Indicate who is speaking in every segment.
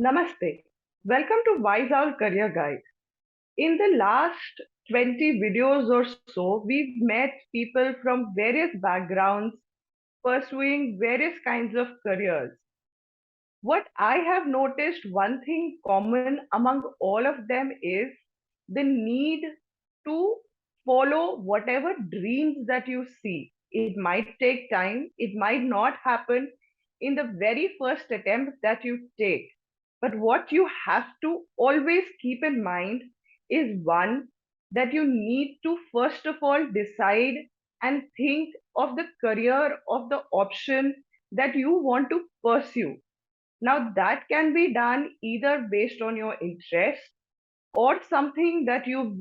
Speaker 1: Namaste. Welcome to Wise Owl Career Guide. In the last 20 videos or so, we've met people from various backgrounds pursuing various kinds of careers. What I have noticed, one thing common among all of them is the need to follow whatever dreams that you see. It might take time, it might not happen in the very first attempt that you take. But what you have to always keep in mind is one, that you need to first of all decide and think of the career of the option that you want to pursue. Now, that can be done either based on your interest or something that you've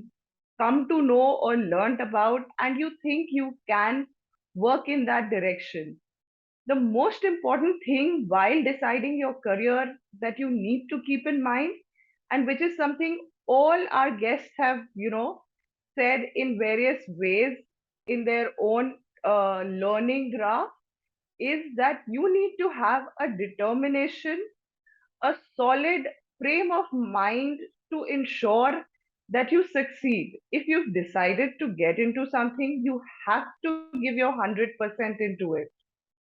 Speaker 1: come to know or learnt about, and you think you can work in that direction. The most important thing while deciding your career that you need to keep in mind, and which is something all our guests have, said in various ways in their own learning graph, is that you need to have a determination, a solid frame of mind to ensure that you succeed. If you've decided to get into something, you have to give your 100% into it.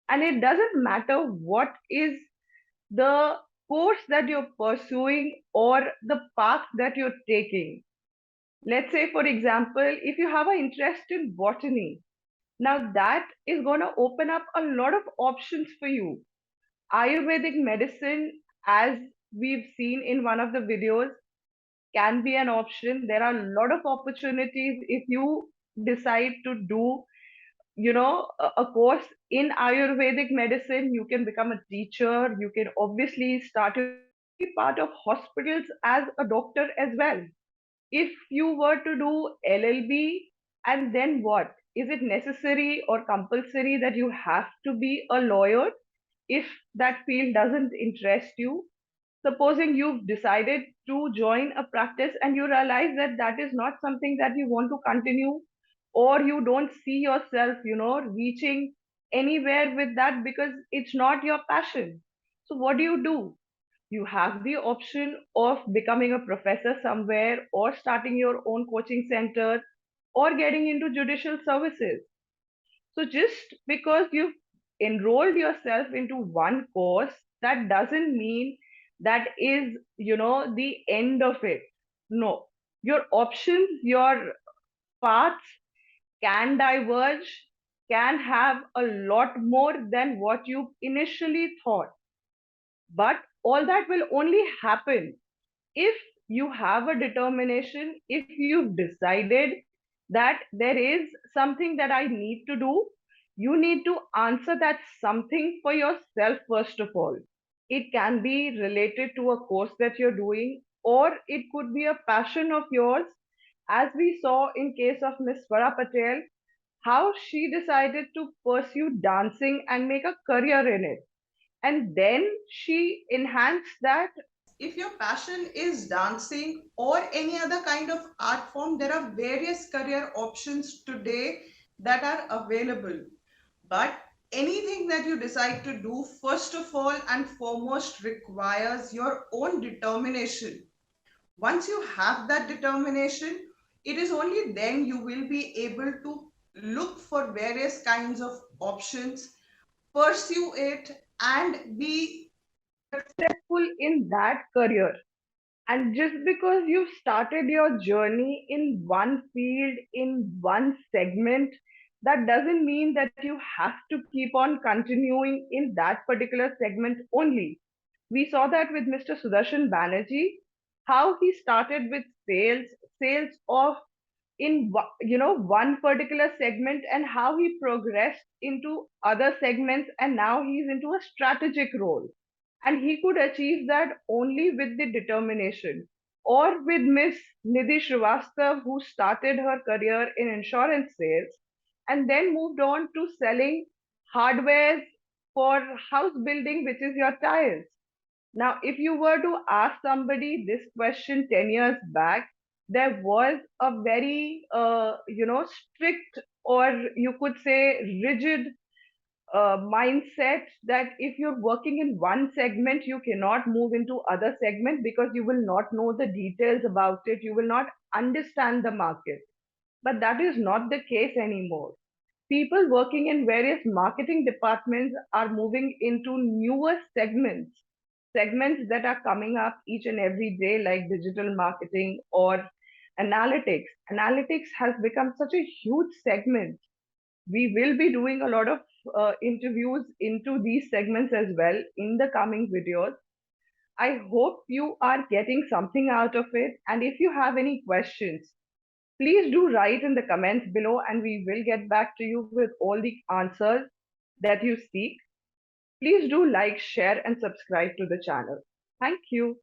Speaker 1: And it doesn't matter what is the course that you're pursuing or the path that you're taking. Let's say, for example, if you have an interest in botany, now that is going to open up a lot of options for you. Ayurvedic medicine, as we've seen in one of the videos, can be an option. There are a lot of opportunities if you decide to do, a course in Ayurvedic medicine. You can become a teacher. You can obviously start your be part of hospitals as a doctor as well. If you were to do LLB, and then what? Is it necessary or compulsory that you have to be a lawyer if that field doesn't interest you? Supposing you've decided to join a practice and you realize that that is not something that you want to continue, or you don't see yourself, reaching anywhere with that because it's not your passion. So what do? You have the option of becoming a professor somewhere, or starting your own coaching center, or getting into judicial services. So just because you've enrolled yourself into one course, that doesn't mean that is, the end of it. No, your options, your paths can diverge, can have a lot more than what you initially thought. But all that will only happen if you have a determination, if you've decided that there is something that I need to do. You need to answer that something for yourself first of all. It can be related to a course that you're doing, or it could be a passion of yours, as we saw in case of Miss Swara Patel, how she decided to pursue dancing and make a career in it, and then she enhanced that. If your passion is dancing or any other kind of art form, there are various career options today that are available. But anything that you decide to do, first of all and foremost, requires your own determination. Once you have that determination, it is only then you will be able to look for various kinds of options, pursue it, and be successful in that career. And just because you've started your journey in one field, in one segment, that doesn't mean that you have to keep on continuing in that particular segment only. We saw that with Mr. Sudarshan Banerjee, how he started with sales of one particular segment, and how he progressed into other segments, and now he's into a strategic role, and he could achieve that only with the determination. Or with Miss Nidhi Srivastav, who started her career in insurance sales and then moved on to selling hardwares for house building, which is your tiles. Now, if you were to ask somebody this question 10 years back, there was a very, strict, or you could say rigid mindset that if you're working in one segment, you cannot move into other segment because you will not know the details about it. You will not understand the market. But that is not the case anymore. People working in various marketing departments are moving into newer segments that are coming up each and every day, like digital marketing or analytics. Analytics has become such a huge segment. We will be doing a lot of interviews into these segments as well in the coming videos. I hope you are getting something out of it. And if you have any questions, please do write in the comments below and we will get back to you with all the answers that you seek. Please do like, share, and subscribe to the channel. Thank you.